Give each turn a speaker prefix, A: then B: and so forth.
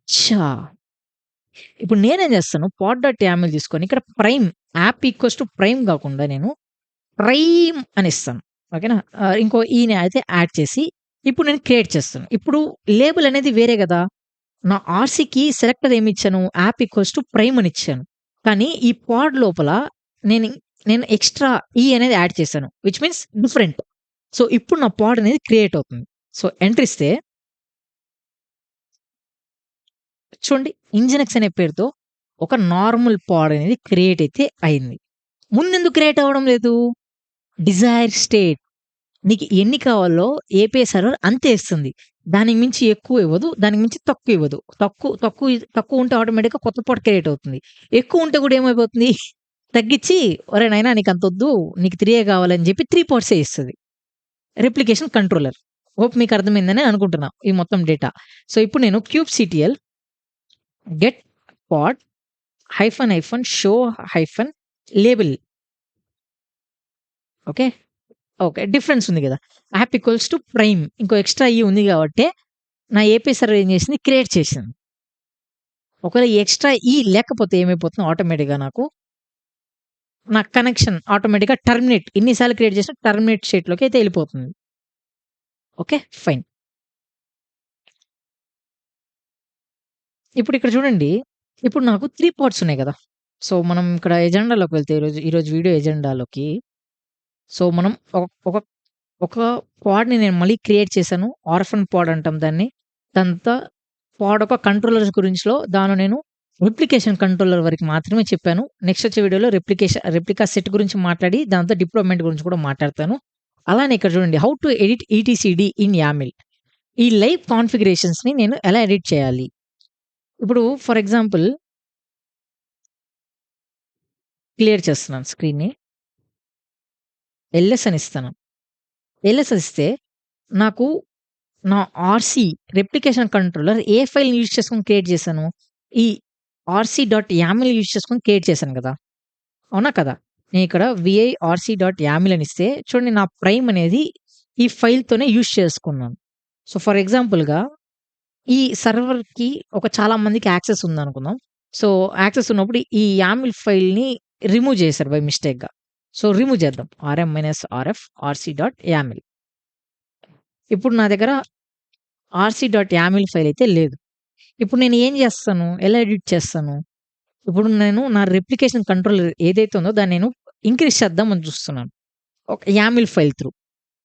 A: అచ్చా! ఇప్పుడు నేనేం చేస్తాను పాడ్ డాట్ యామిల్ తీసుకొని ఇక్కడ prime app equals to prime గాకుండా నేను ప్రైమ్ అని ఇస్తాను. ఓకేనా? ఇంకో ఈని అయితే యాడ్ చేసి ఇప్పుడు నేను క్రియేట్ చేస్తాను. ఇప్పుడు లేబుల్ అనేది వేరే గదా! నా ఆర్‌సీకి సెలెక్టర్ ఏమిచ్చాను? యాప్ ఈక్వల్స్ టు ప్రైమ్ అని ఇచ్చాను. కానీ ఈ పాడ్ లోపల నేను నేను ఎక్స్‌ట్రా ఈ అనేది యాడ్ చేశాను. Which means different. సో, ఇప్పుడు నా పాడ్ అనేది క్రియేట్ అవుతుంది. సో, ఎంటర్ ఇస్తే చూడండి ఇంజినెక్స్ అనే పేరుతో ఒక నార్మల్ పాడ్ అనేది క్రియేట్ అయితే అయింది. ముందెందుకు క్రియేట్ అవ్వడం లేదు? Desire state. నీకు ఎన్ని కావాలో ఏపీఐ సర్వర్ అంతే ఇస్తుంది. దానికి మించి ఎక్కువ ఇవ్వదు. దానికి మించి తక్కువ ఇవ్వదు. తక్కువ ఉంటే ఆటోమేటిక్‌గా కొత్త పాట్ క్రియేట్ అవుతుంది. ఎక్కువ ఉంటే కూడా ఏమైపోతుంది? తగ్గిచ్చి "ఒరేయ్ నాయనా నీకంతొద్దు. నీకు 3 కావాలని" చెప్పి 3 పాట్సే ఇస్తది. Replication controller. హోప్ మీకు అర్థమైందని అనుకుంటున్నా ఈ మొత్తం డేటా. సో, ఇప్పుడు నేను kubectl get pod show label. Okay. Okay. Difference ఉంది గదా! App equals to prime. ఇంకో ఎక్స్‌ట్రా ఈ ఉంది గాబట్టే నా ఏపీఐ సర్వర్ ఏం చేసింది? క్రియేట్ చేసింది. ఒకవేళ ఈ ఎక్స్‌ట్రా ఈ లేకపోతే ఏమైపోతుంది ఆటోమేటిక్‌గా నా కనెక్షన్ ఆటోమేటిక్‌గా టర్మినేట్ ఎన్ని సార్లు క్రియేట్ చేసినా టర్మినేట్ స్టేట్‌లోకి అయితే ఎళ్ళిపోతుంది. ఓకే. ఫైన్. ఇప్పుడు ఇక్కడ చూడండి. ఇప్పుడు నాకు 3 పార్ట్స్ ఉన్నాయి గదా! సో, మనం ఇక్కడ ఎజెండాలోకి వెళ్తే ఈరోజు వీడియో ఎజెండాలోకి సో, మనం ఒక ఒక ఒక పాడ్‌ని నేను మళ్ళీ క్రియేట్ చేశాను. ఆర్ఫన్ పాడ్ అంటాం దాన్ని. దాంతో పాడ్ ఒక కంట్రోలర్స్ గురించిలో దానిలో నేను రెప్లికేషన్ కంట్రోలర్ వరకు మాత్రమే చెప్పాను. నెక్స్ట్ వచ్చే వీడియోలో రెప్లికా సెట్ గురించి మాట్లాడి దాంతో డిప్లాయ్‌మెంట్ గురించి కూడా మాట్లాడతాను. అలానే ఇక్కడ చూడండి హౌ టు ఎడిట్ ఈటీసీడీ ఇన్ యామిల్. ఈ లైవ్ కాన్ఫిగరేషన్స్‌ని నేను ఎలా ఎడిట్ చేయాలి? ఇప్పుడు ఫర్ ఎగ్జాంపుల్ క్లియర్ చేస్తున్నాను స్క్రీన్‌ని. ఎల్ఎస్ అని ఇస్తాను. ఎల్ఎస్ ఇస్తే నాకు నా ఆర్‌సీ రెప్లికేషన్ కంట్రోలర్ ఏ ఫైల్‌ని యూజ్ చేసుకొని క్రియేట్ చేశాను? ఈ ఆర్‌సీ.యామిల్ యూజ్ చేసుకొని క్రియేట్ చేశాను గదా! అవునా కదా! నేనిక్కడ ఆర్‌సీ.యామిల్ అని ఇస్తే చూడండి నా ప్రైమ్ అనేది ఈ ఫైల్‌తోనే యూజ్ చేసుకున్నాను. సో, ఫర్ ఎగ్జాంపుల్‌గా ఈ సర్వర్‌కి చాలా మందికి యాక్సెస్ ఉందనుకుందాం. సో, యాక్సెస్ ఉన్నప్పుడు ఈ యామిల్ ఫైల్‌ని రిమూవ్ చేశారు బై మిస్టేక్‌గా. సో, రిమూవ్ చేద్దాం. rm-rf ఆర్‌సీ.యామిల్. ఇప్పుడు నా దగ్గర ఆర్‌సీ.యామిల్ ఫైల్ అయితే లేదు. ఇప్పుడు నేను ఏం చేస్తాను? ఎలా ఎడిట్ చేస్తాను? ఇప్పుడు నేను నా రెప్లికేషన్ కంట్రోలర్ ఏదైతే ఉందో దాన్ని నేను ఇంక్రీజ్ చేద్దామని చూస్తున్నాను. ఒక యామిల్ ఫైల్ త్రూ.